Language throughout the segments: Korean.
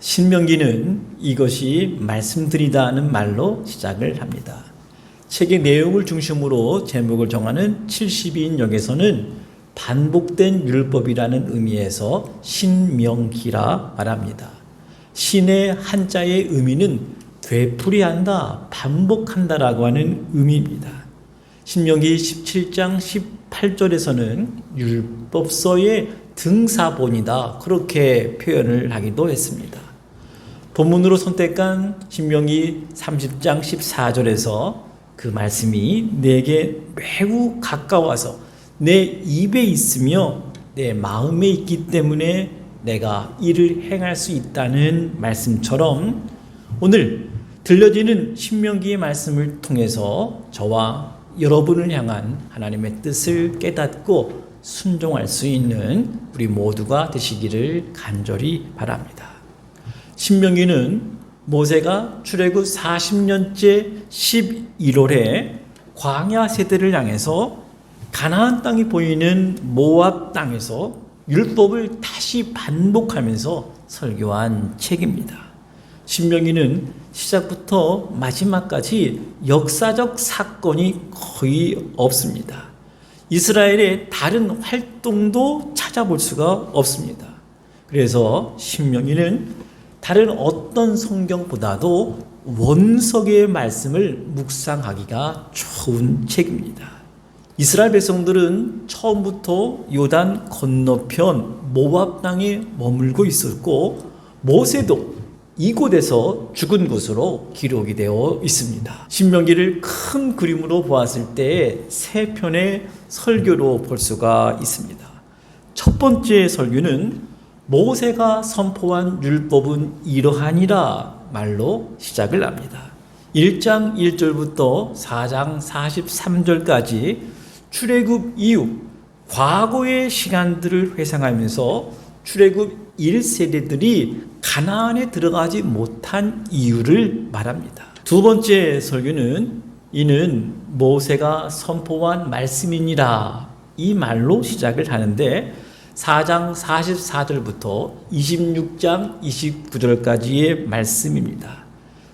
신명기는 이것이 말씀드리다는 말로 시작을 합니다. 책의 내용을 중심으로 제목을 정하는 72인역에서는 반복된 율법이라는 의미에서 신명기라 말합니다. 신의 한자의 의미는 되풀이한다, 반복한다라고 하는 의미입니다. 신명기 17장 18절에서는 율법서의 등사본이다, 그렇게 표현을 하기도 했습니다. 본문으로 선택한 신명기 30장 14절에서 그 말씀이 내게 매우 가까워서 내 입에 있으며 내 마음에 있기 때문에 내가 이를 행할 수 있다는 말씀처럼 오늘 들려지는 신명기의 말씀을 통해서 저와 여러분을 향한 하나님의 뜻을 깨닫고 순종할 수 있는 우리 모두가 되시기를 간절히 바랍니다. 신명기는 모세가 출애굽 40년째 11월에 광야 세대를 향해서 가나안 땅이 보이는 모압 땅에서 율법을 다시 반복하면서 설교한 책입니다. 신명기는 시작부터 마지막까지 역사적 사건이 거의 없습니다. 이스라엘의 다른 활동도 찾아볼 수가 없습니다. 그래서 신명기는 다른 어떤 성경보다도 원석의 말씀을 묵상하기가 좋은 책입니다. 이스라엘 백성들은 처음부터 요단 건너편 모압 땅에 머물고 있었고 모세도 이곳에서 죽은 것으로 기록이 되어 있습니다. 신명기를 큰 그림으로 보았을 때 세 편의 설교로 볼 수가 있습니다. 첫 번째 설교는 모세가 선포한 율법은 이러하니라 말로 시작을 합니다. 1장 1절부터 4장 43절까지 출애굽 이후 과거의 시간들을 회상하면서 출애굽 1세대들이 가나안에 들어가지 못한 이유를 말합니다. 두 번째 설교는 이는 모세가 선포한 말씀이니라 이 말로 시작을 하는데 4장 44절부터 26장 29절까지의 말씀입니다.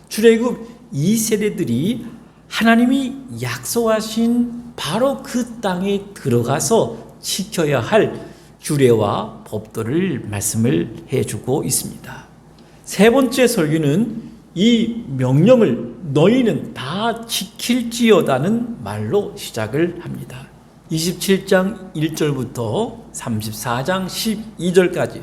출애굽 2세대들이 하나님이 약속하신 바로 그 땅에 들어가서 지켜야 할 규례와 법도를 말씀을 해주고 있습니다. 세 번째 설교는 이 명령을 너희는 다 지킬지어다는 말로 시작을 합니다. 27장 1절부터 34장 12절까지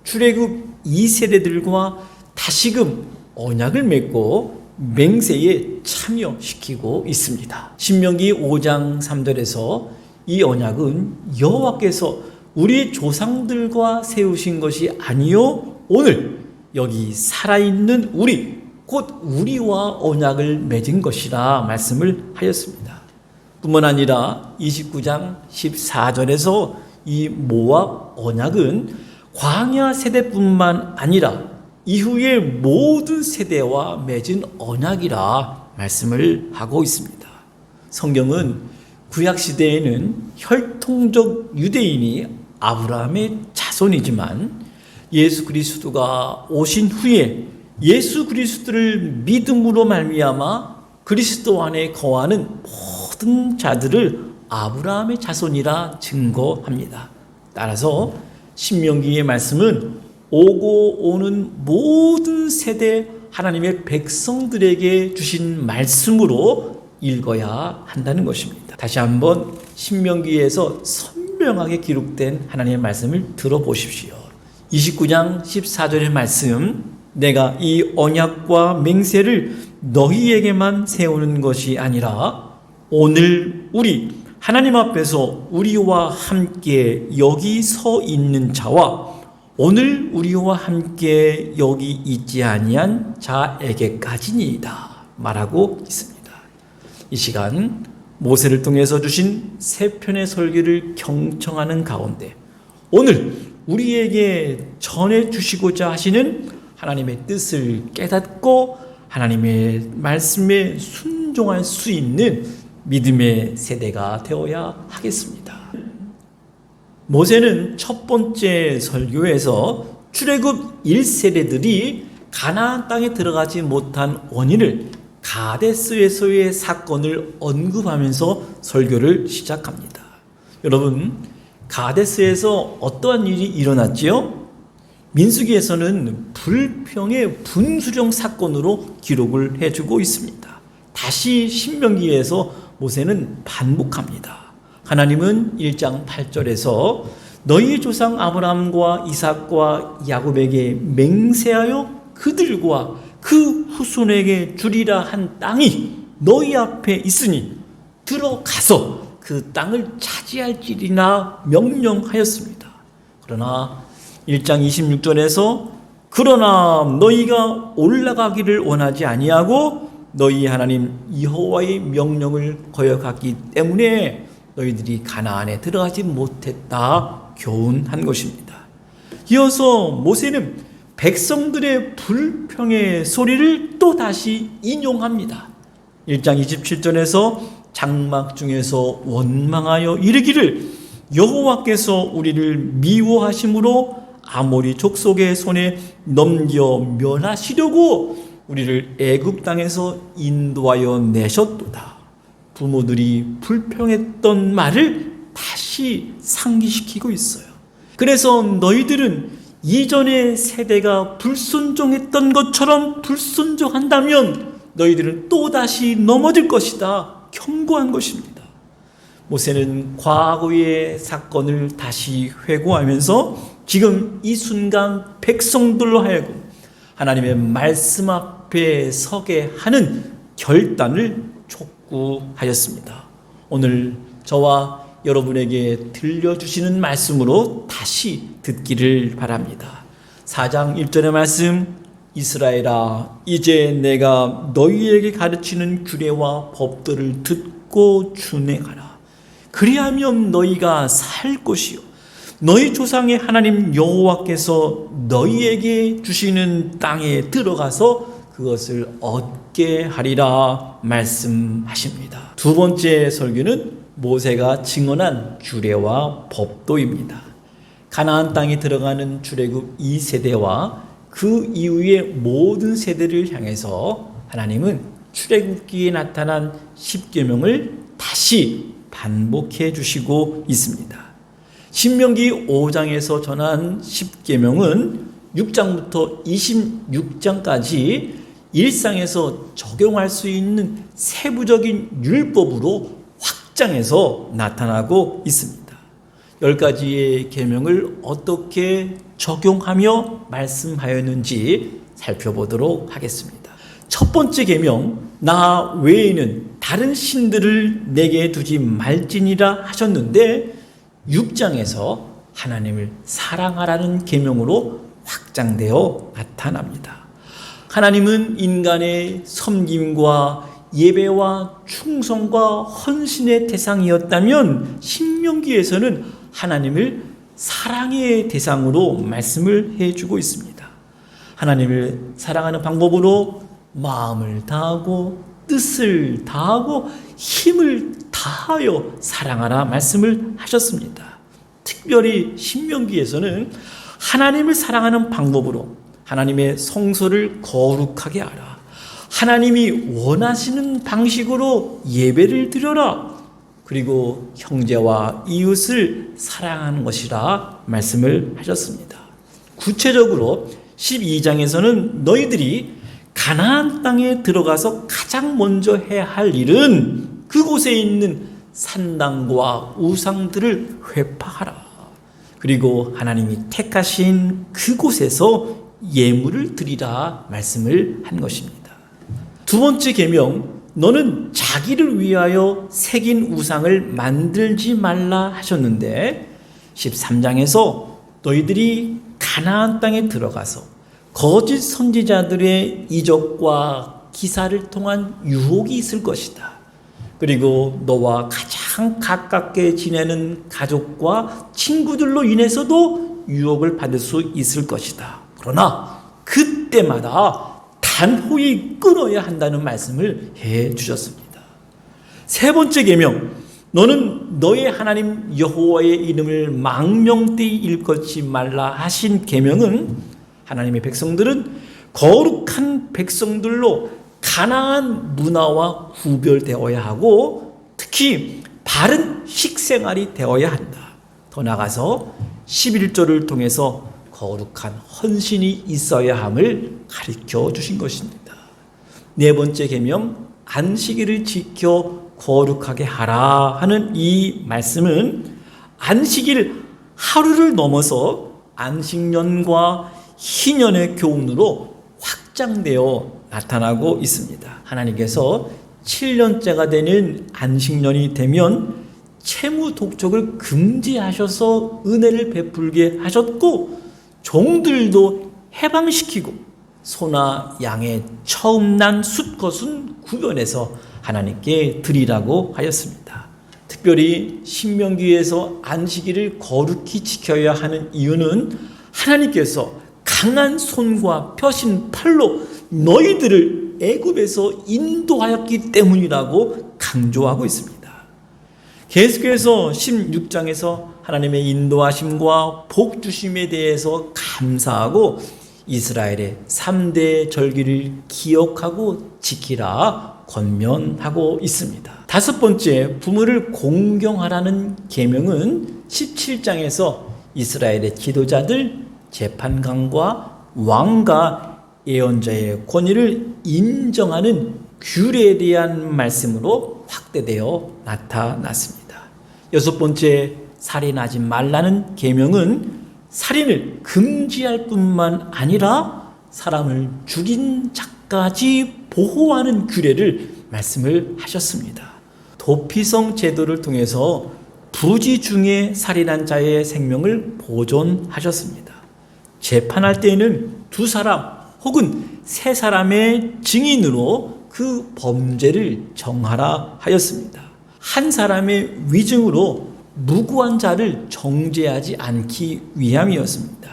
출애굽 2세대들과 다시금 언약을 맺고 맹세에 참여시키고 있습니다. 신명기 5장 3절에서 이 언약은 여호와께서 우리 조상들과 세우신 것이 아니요 오늘 여기 살아있는 우리 곧 우리와 언약을 맺은 것이라 말씀을 하였습니다. 뿐만 아니라 29장 14절에서 이 모압 언약은 광야 세대뿐만 아니라 이후의 모든 세대와 맺은 언약이라 말씀을 하고 있습니다. 성경은 구약시대에는 혈통적 유대인이 아브라함의 자손이지만 예수 그리스도가 오신 후에 예수 그리스도를 믿음으로 말미암아 그리스도 안에 거하는 모든 자들을 아브라함의 자손이라 증거합니다. 따라서 신명기의 말씀은 오고 오는 모든 세대 하나님의 백성들에게 주신 말씀으로 읽어야 한다는 것입니다. 다시 한번 신명기에서 선명하게 기록된 하나님의 말씀을 들어보십시오. 29장 14절의 말씀, 내가 이 언약과 맹세를 너희에게만 세우는 것이 아니라 오늘 우리 하나님 앞에서 우리와 함께 여기 서 있는 자와 오늘 우리와 함께 여기 있지 아니한 자에게까지니이다 말하고 있습니다. 이 시간 모세를 통해서 주신 세 편의 설교를 경청하는 가운데 오늘 우리에게 전해주시고자 하시는 하나님의 뜻을 깨닫고 하나님의 말씀에 순종할 수 있는 믿음의 세대가 되어야 하겠습니다. 모세는 첫 번째 설교에서 출애굽 1세대들이 가나안 땅에 들어가지 못한 원인을 가데스에서의 사건을 언급하면서 설교를 시작합니다. 여러분, 가데스에서 어떠한 일이 일어났지요? 민수기에서는 불평의 분수령 사건으로 기록을 해주고 있습니다. 다시 신명기에서 모세는 반복합니다. 하나님은 1장 8절에서 너희 조상 아브라함과 이삭과 야곱에게 맹세하여 그들과 그 후손에게 주리라 한 땅이 너희 앞에 있으니 들어가서 그 땅을 차지할지리나 명령하였습니다. 그러나 1장 26절에서 그러나 너희가 올라가기를 원하지 아니하고 너희 하나님 여호와의 명령을 거역하기 때문에 너희들이 가나안에 들어가지 못했다 교훈한 것입니다. 이어서 모세는 백성들의 불평의 소리를 또 다시 인용합니다. 1장 27절에서 장막 중에서 원망하여 이르기를 여호와께서 우리를 미워하심으로 아모리 족속의 손에 넘겨 멸하시려고 우리를 애굽 땅에서 인도하여 내셨도다. 부모들이 불평했던 말을 다시 상기시키고 있어요. 그래서 너희들은 이전의 세대가 불순종했던 것처럼 불순종한다면 너희들은 또다시 넘어질 것이다 경고한 것입니다. 모세는 과거의 사건을 다시 회고하면서 지금 이 순간 백성들로 하여금 하나님의 말씀 앞에 서게 하는 결단을 촉구하였습니다. 오늘 저와 여러분에게 들려주시는 말씀으로 다시 듣기를 바랍니다. 4장 1절의 말씀, 이스라엘아 이제 내가 너희에게 가르치는 규례와 법들을 듣고 준행하라. 그리하면 너희가 살 것이요 너희 조상의 하나님 여호와께서 너희에게 주시는 땅에 들어가서 그것을 얻게 하리라 말씀하십니다. 두 번째 설교는 모세가 증언한 규례와 법도입니다. 가나안 땅에 들어가는 출애굽 2세대와 그 이후의 모든 세대를 향해서 하나님은 출애굽기에 나타난 10계명을 다시 반복해 주시고 있습니다. 신명기 5장에서 전한 10계명은 6장부터 26장까지 일상에서 적용할 수 있는 세부적인 율법으로 확장해서 나타나고 있습니다. 10가지의 계명을 어떻게 적용하며 말씀하였는지 살펴보도록 하겠습니다. 첫 번째 계명, 나 외에는 다른 신들을 내게 두지 말지니라 하셨는데 6장에서 하나님을 사랑하라는 계명으로 확장되어 나타납니다. 하나님은 인간의 섬김과 예배와 충성과 헌신의 대상이었다면 신명기에서는 하나님을 사랑의 대상으로 말씀을 해주고 있습니다. 하나님을 사랑하는 방법으로 마음을 다하고 뜻을 다하고 힘을 다하여 사랑하라 말씀을 하셨습니다. 특별히 신명기에서는 하나님을 사랑하는 방법으로 하나님의 성소를 거룩하게 하라. 하나님이 원하시는 방식으로 예배를 드려라. 그리고 형제와 이웃을 사랑하는 것이라 말씀을 하셨습니다. 구체적으로 12장에서는 너희들이 가나안 땅에 들어가서 가장 먼저 해야 할 일은 그곳에 있는 산당과 우상들을 회파하라. 그리고 하나님이 택하신 그곳에서 예물을 드리라 말씀을 한 것입니다. 두 번째 계명, 너는 자기를 위하여 새긴 우상을 만들지 말라 하셨는데 13장에서 너희들이 가나안 땅에 들어가서 거짓 선지자들의 이적과 기사를 통한 유혹이 있을 것이다. 그리고 너와 가장 가깝게 지내는 가족과 친구들로 인해서도 유혹을 받을 수 있을 것이다. 그러나 그때마다 단호히 끊어야 한다는 말씀을 해 주셨습니다. 세 번째 계명, 너는 너의 하나님 여호와의 이름을 망명되이 일컫지 말라 하신 계명은 하나님의 백성들은 거룩한 백성들로 가나안 문화와 구별되어야 하고 특히 바른 식생활이 되어야 한다. 더 나아가서 11조를 통해서 거룩한 헌신이 있어야 함을 가르쳐 주신 것입니다. 네 번째 계명, 안식일을 지켜 거룩하게 하라 하는 이 말씀은 안식일 하루를 넘어서 안식년과 희년의 교훈으로 확장되어 나타나고 있습니다. 하나님께서 7년째가 되는 안식년이 되면 채무 독촉을 금지하셔서 은혜를 베풀게 하셨고 종들도 해방시키고 소나 양의 처음 난 숫것은 구별해서 하나님께 드리라고 하였습니다. 특별히 신명기에서 안식일을 거룩히 지켜야 하는 이유는 하나님께서 강한 손과 펴신 팔로 너희들을 애굽에서 인도하였기 때문이라고 강조하고 있습니다. 계속해서 16장에서 하나님의 인도하심과 복 주심에 대해서 감사하고 이스라엘의 3대 절기를 기억하고 지키라 권면하고 있습니다. 다섯 번째, 부모를 공경하라는 계명은 17장에서 이스라엘의 지도자들, 재판관과 왕과 예언자의 권위를 인정하는 규례에 대한 말씀으로 확대되어 나타났습니다. 여섯 번째, 살인하지 말라는 계명은 살인을 금지할 뿐만 아니라 사람을 죽인 자까지 보호하는 규례를 말씀을 하셨습니다. 도피성 제도를 통해서 부지 중에 살인한 자의 생명을 보존하셨습니다. 재판할 때에는 두 사람 혹은 세 사람의 증인으로 그 범죄를 정하라 하였습니다. 한 사람의 위증으로 무고한 자를 정죄하지 않기 위함이었습니다.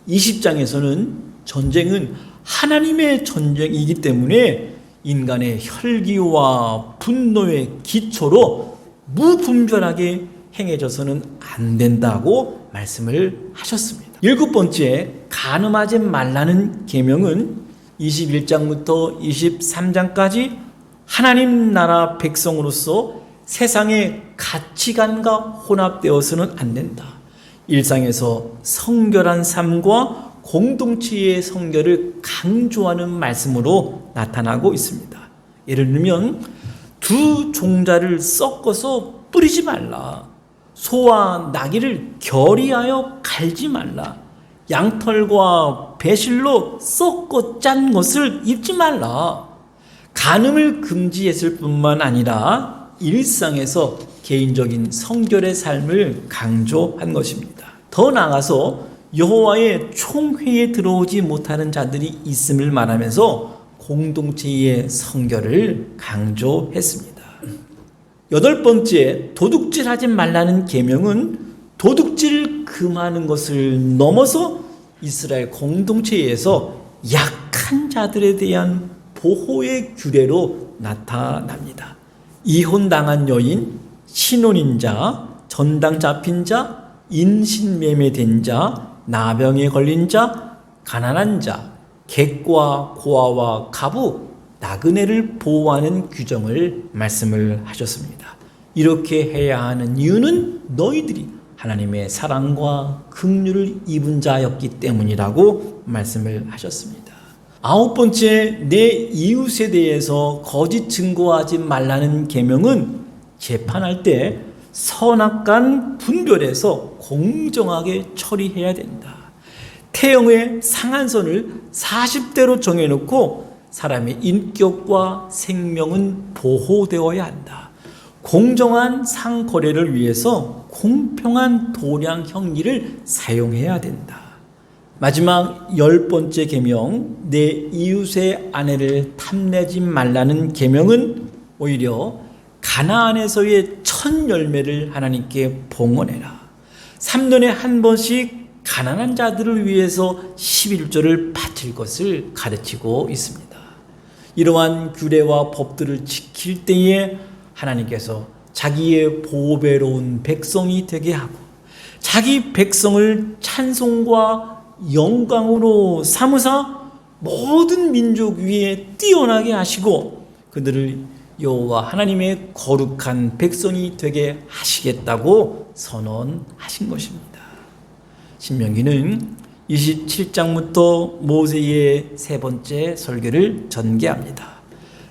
20장에서는 전쟁은 하나님의 전쟁이기 때문에 인간의 혈기와 분노의 기초로 무분별하게 행해져서는 안 된다고 말씀을 하셨습니다. 일곱 번째, 간음하지 말라는 계명은 21장부터 23장까지 하나님 나라 백성으로서 세상의 가치관과 혼합되어서는 안 된다. 일상에서 성결한 삶과 공동체의 성결을 강조하는 말씀으로 나타나고 있습니다. 예를 들면 두 종자를 섞어서 뿌리지 말라. 소와 나귀를 결의하여 갈지 말라. 양털과 배실로 섞어 짠 것을 입지 말라. 간음을 금지했을 뿐만 아니라 일상에서 개인적인 성결의 삶을 강조한 것입니다. 더 나아가서 여호와의 총회에 들어오지 못하는 자들이 있음을 말하면서 공동체의 성결을 강조했습니다. 여덟 번째, 도둑질하지 말라는 계명은 도둑질을 금하는 것을 넘어서 이스라엘 공동체에서 약한 자들에 대한 보호의 규례로 나타납니다. 이혼당한 여인, 신혼인자, 전당 잡힌 자, 인신매매된 자, 나병에 걸린 자, 가난한 자, 객과 고아와 가부, 나그네를 보호하는 규정을 말씀을 하셨습니다. 이렇게 해야 하는 이유는 너희들이 하나님의 사랑과 긍휼을 입은 자였기 때문이라고 말씀을 하셨습니다. 아홉 번째, 내 이웃에 대해서 거짓 증거하지 말라는 계명은 재판할 때 선악간 분별해서 공정하게 처리해야 된다. 태형의 상한선을 40대로 정해놓고 사람의 인격과 생명은 보호되어야 한다. 공정한 상거래를 위해서 공평한 도량 형리를 사용해야 된다. 마지막 열 번째 계명, 내 이웃의 아내를 탐내지 말라는 계명은 오히려 가나안에서의 첫 열매를 하나님께 봉헌해라. 3년에 한 번씩 가난한 자들을 위해서 11조를 바칠 것을 가르치고 있습니다. 이러한 규례와 법들을 지킬 때에 하나님께서 자기의 보배로운 백성이 되게 하고 자기 백성을 찬송과 영광으로 삼으사 모든 민족 위에 뛰어나게 하시고 그들을 여호와 하나님의 거룩한 백성이 되게 하시겠다고 선언하신 것입니다. 신명기는 27장부터 모세의 세 번째 설교를 전개합니다.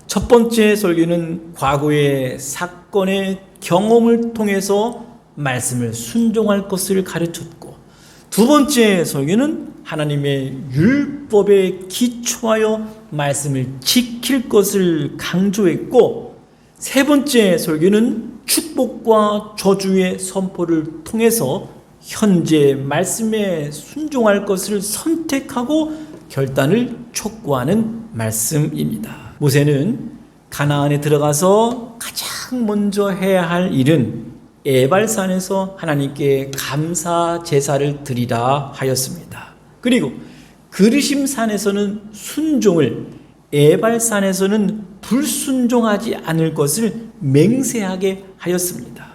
첫 번째 설교는 과거의 사건의 경험을 통해서 말씀을 순종할 것을 가르쳤고, 두 번째 설교는 하나님의 율법에 기초하여 말씀을 지킬 것을 강조했고, 세 번째 설교는 축복과 저주의 선포를 통해서 현재 말씀에 순종할 것을 선택하고 결단을 촉구하는 말씀입니다. 모세는 가나안에 들어가서 가장 먼저 해야 할 일은 에발산에서 하나님께 감사 제사를 드리라 하였습니다. 그리고 그르심산에서는 순종을, 에발산에서는 불순종하지 않을 것을 맹세하게 하였습니다.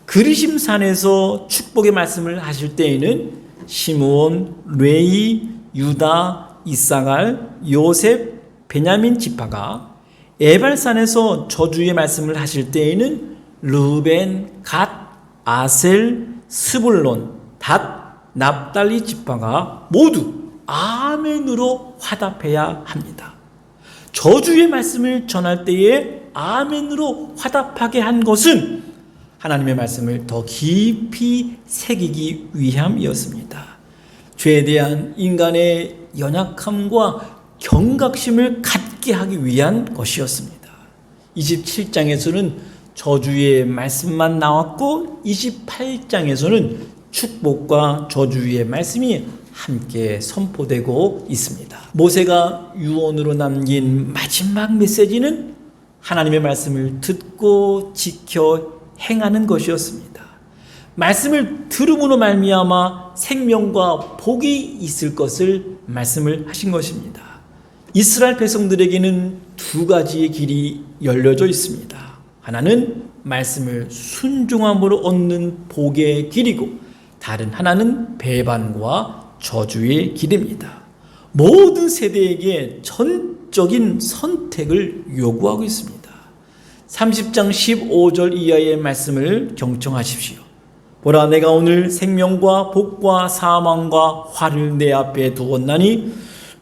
그르심산에서 축복의 말씀을 하실 때에는 시므온, 레위, 유다, 이사갈, 요셉, 베냐민 지파가, 에발산에서 저주의 말씀을 하실 때에는 르벤, 갓, 아셀, 스불론, 닷, 납달리 지파가 모두 아멘으로 화답해야 합니다. 저주의 말씀을 전할 때에 아멘으로 화답하게 한 것은 하나님의 말씀을 더 깊이 새기기 위함이었습니다. 죄에 대한 인간의 연약함과 경각심을 갖게 하기 위한 것이었습니다. 27장에서는 저주의 말씀만 나왔고 28장에서는 축복과 저주의 말씀이 함께 선포되고 있습니다. 모세가 유언으로 남긴 마지막 메시지는 하나님의 말씀을 듣고 지켜 행하는 것이었습니다. 말씀을 들음으로 말미암아 생명과 복이 있을 것을 말씀을 하신 것입니다. 이스라엘 백성들에게는 두 가지의 길이 열려져 있습니다. 하나는 말씀을 순종함으로 얻는 복의 길이고, 다른 하나는 배반과 저주의 길입니다. 모든 세대에게 전적인 선택을 요구하고 있습니다. 30장 15절 이하의 말씀을 경청하십시오. 보라, 내가 오늘 생명과 복과 사망과 화를 내 앞에 두었나니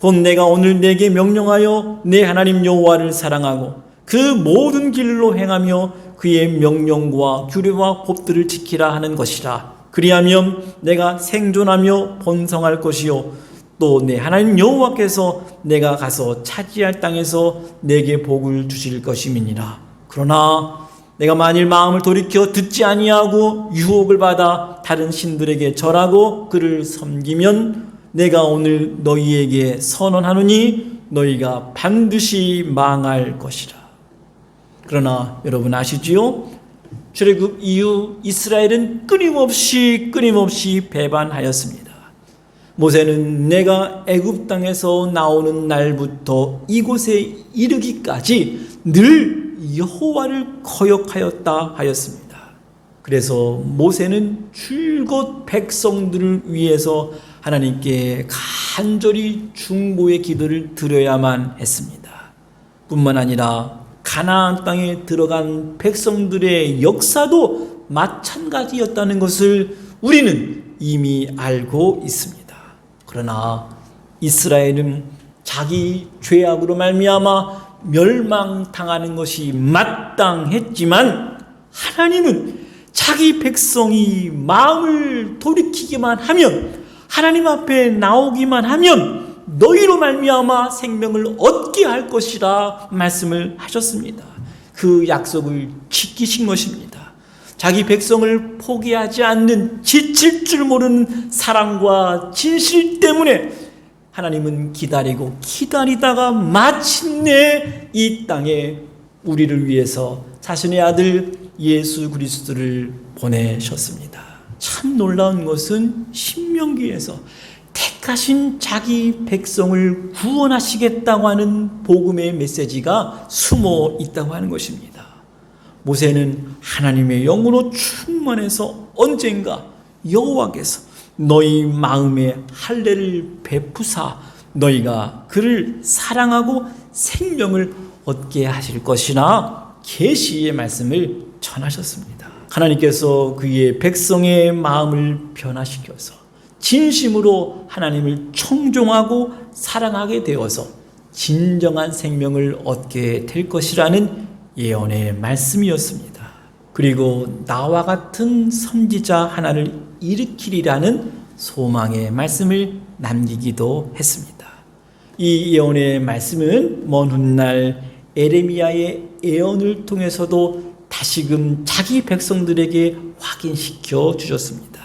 곧 내가 오늘 내게 명령하여 내 하나님 여호와를 사랑하고 그 모든 길로 행하며 그의 명령과 규례와 법들을 지키라 하는 것이라. 그리하면 내가 생존하며 번성할 것이요 또 내 하나님 여호와께서 내가 가서 차지할 땅에서 내게 복을 주실 것임이니라. 그러나 내가 만일 마음을 돌이켜 듣지 아니하고 유혹을 받아 다른 신들에게 절하고 그를 섬기면 내가 오늘 너희에게 선언하노니 너희가 반드시 망할 것이라. 그러나 여러분 아시지요? 출애굽 이후 이스라엘은 끊임없이 배반하였습니다. 모세는 내가 애굽 땅에서 나오는 날부터 이곳에 이르기까지 늘 여호와를 거역하였다 하였습니다. 그래서 모세는 줄곧 백성들을 위해서 하나님께 간절히 중보의 기도를 드려야만 했습니다. 뿐만 아니라 가나안 땅에 들어간 백성들의 역사도 마찬가지였다는 것을 우리는 이미 알고 있습니다. 그러나 이스라엘은 자기 죄악으로 말미암아 멸망당하는 것이 마땅했지만, 하나님은 자기 백성이 마음을 돌이키기만 하면, 하나님 앞에 나오기만 하면 너희로 말미암아 생명을 얻게 할 것이라 말씀을 하셨습니다. 그 약속을 지키신 것입니다. 자기 백성을 포기하지 않는 지칠 줄 모르는 사랑과 진실 때문에 하나님은 기다리고 기다리다가 마침내 이 땅에 우리를 위해서 자신의 아들 예수 그리스도를 보내셨습니다. 참 놀라운 것은 신명기에서 택하신 자기 백성을 구원하시겠다고 하는 복음의 메시지가 숨어 있다고 하는 것입니다. 모세는 하나님의 영으로 충만해서 언젠가 여호와께서 너희 마음에 할례를 베푸사 너희가 그를 사랑하고 생명을 얻게 하실 것이나 계시의 말씀을 전하셨습니다. 하나님께서 그의 백성의 마음을 변화시켜서 진심으로 하나님을 청종하고 사랑하게 되어서 진정한 생명을 얻게 될 것이라는 예언의 말씀이었습니다. 그리고 나와 같은 선지자 하나를 일으키리라는 소망의 말씀을 남기기도 했습니다. 이 예언의 말씀은 먼 훗날 에레미야의 예언을 통해서도 다시금 자기 백성들에게 확인시켜 주셨습니다.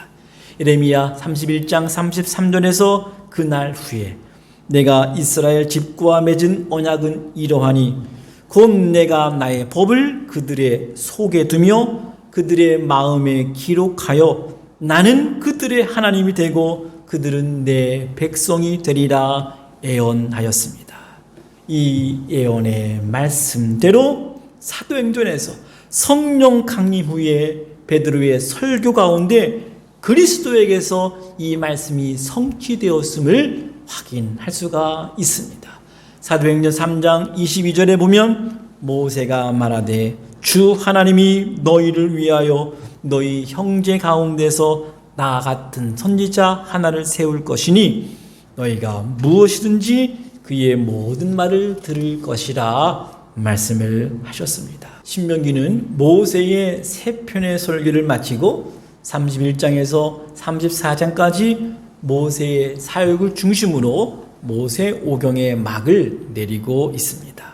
에레미야 31장 33절에서 그날 후에 내가 이스라엘 집과 맺은 언약은 이러하니 곧 내가 나의 법을 그들의 속에 두며 그들의 마음에 기록하여 나는 그들의 하나님이 되고 그들은 내 백성이 되리라 예언하였습니다. 이 예언의 말씀대로 사도행전에서 성령 강림 후에 베드로의 설교 가운데 그리스도에게서 이 말씀이 성취되었음을 확인할 수가 있습니다. 사도행전 3장 22절에 보면 모세가 말하되 주 하나님이 너희를 위하여 너희 형제 가운데서 나 같은 선지자 하나를 세울 것이니 너희가 무엇이든지 그의 모든 말을 들을 것이라 말씀을 하셨습니다. 신명기는 모세의 세 편의 설교를 마치고 31장에서 34장까지 모세의 사역을 중심으로 모세오경의 막을 내리고 있습니다.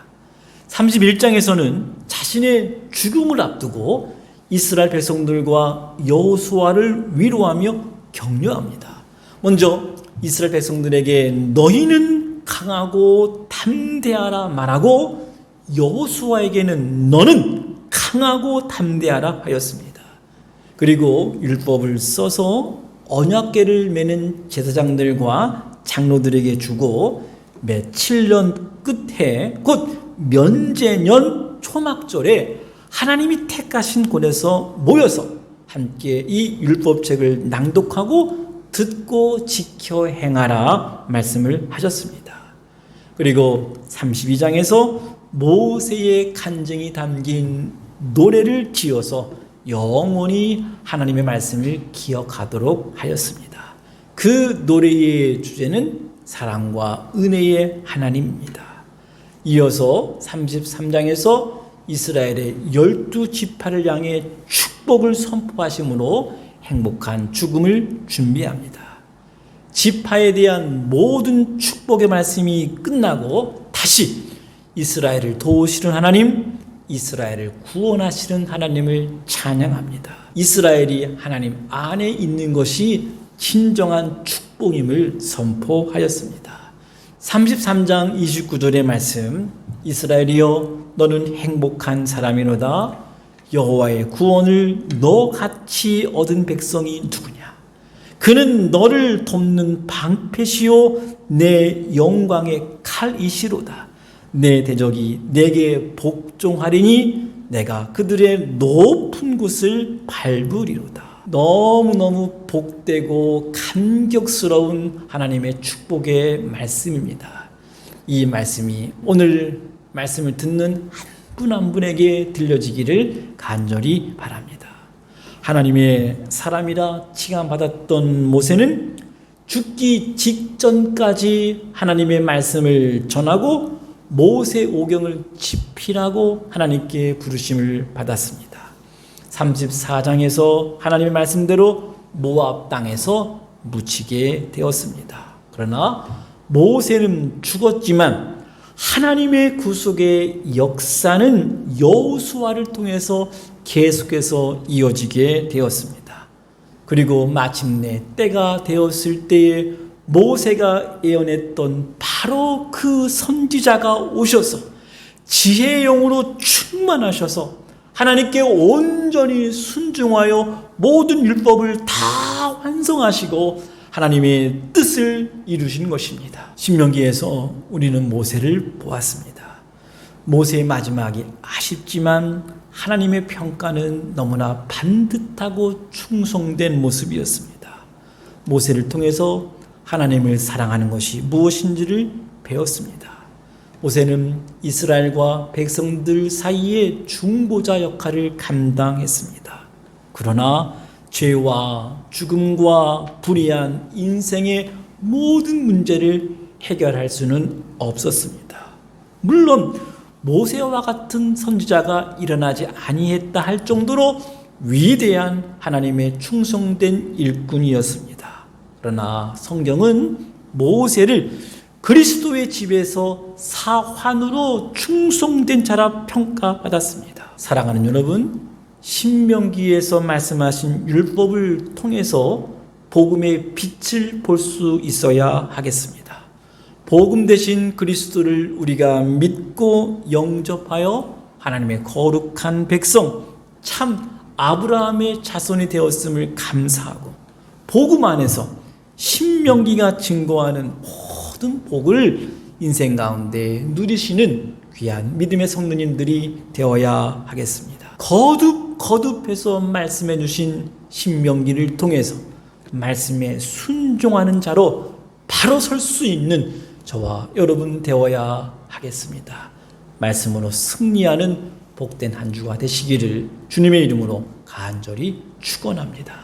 31장에서는 자신의 죽음을 앞두고 이스라엘 백성들과 여호수아를 위로하며 격려합니다. 먼저 이스라엘 백성들에게 너희는 강하고 담대하라 말하고 여호수아에게는 너는 강하고 담대하라 하였습니다. 그리고 율법을 써서 언약궤를 매는 제사장들과 장로들에게 주고 매 7년 끝에 곧 면제년 초막절에 하나님이 택하신 곳에서 모여서 함께 이 율법책을 낭독하고 듣고 지켜 행하라 말씀을 하셨습니다. 그리고 32장에서 모세의 간증이 담긴 노래를 지어서 영원히 하나님의 말씀을 기억하도록 하였습니다. 그 노래의 주제는 사랑과 은혜의 하나님입니다. 이어서 33장에서 이스라엘의 12지파를 향해 축복을 선포하심으로 행복한 죽음을 준비합니다. 지파에 대한 모든 축복의 말씀이 끝나고 다시 이스라엘을 도우시는 하나님, 이스라엘을 구원하시는 하나님을 찬양합니다. 이스라엘이 하나님 안에 있는 것이 진정한 축복임을 선포하였습니다. 33장 29절의 말씀, 이스라엘이여 너는 행복한 사람이로다. 여호와의 구원을 너같이 얻은 백성이 누구냐? 그는 너를 돕는 방패시요 내 영광의 칼이시로다. 내 대적이 내게 복종하리니 내가 그들의 높은 곳을 밟으리로다. 너무너무 복되고 감격스러운 하나님의 축복의 말씀입니다. 이 말씀이 오늘 말씀을 듣는 한 분 한 분에게 들려지기를 간절히 바랍니다. 하나님의 사람이라 칭함받았던 모세는 죽기 직전까지 하나님의 말씀을 전하고 모세오경을 집필하고 하나님께 부르심을 받았습니다. 34장에서 하나님의 말씀대로 모압 땅에서 묻히게 되었습니다. 그러나 모세는 죽었지만 하나님의 구속의 역사는 여호수아를 통해서 계속해서 이어지게 되었습니다. 그리고 마침내 때가 되었을 때에 모세가 예언했던 바로 그 선지자가 오셔서 지혜의 영으로 충만하셔서 하나님께 온전히 순종하여 모든 율법을 다 완성하시고 하나님의 뜻을 이루신 것입니다. 신명기에서 우리는 모세를 보았습니다. 모세의 마지막이 아쉽지만 하나님의 평가는 너무나 반듯하고 충성된 모습이었습니다. 모세를 통해서 하나님을 사랑하는 것이 무엇인지를 배웠습니다. 모세는 이스라엘과 백성들 사이의 중보자 역할을 감당했습니다. 그러나 죄와 죽음과 불의한 인생의 모든 문제를 해결할 수는 없었습니다. 물론 모세와 같은 선지자가 일어나지 아니했다 할 정도로 위대한 하나님의 충성된 일꾼이었습니다. 그러나 성경은 모세를 그리스도의 집에서 사환으로 충성된 자라 평가받았습니다. 사랑하는 여러분, 신명기에서 말씀하신 율법을 통해서 복음의 빛을 볼 수 있어야 하겠습니다. 복음 대신 그리스도를 우리가 믿고 영접하여 하나님의 거룩한 백성, 참 아브라함의 자손이 되었음을 감사하고 복음 안에서 신명기가 증거하는 모든 복을 인생 가운데 누리시는 귀한 믿음의 성도님들이 되어야 하겠습니다. 거듭해서 말씀해 주신 신명기를 통해서 말씀에 순종하는 자로 바로 설 수 있는 저와 여러분 되어야 하겠습니다. 말씀으로 승리하는 복된 한 주가 되시기를 주님의 이름으로 간절히 축원합니다.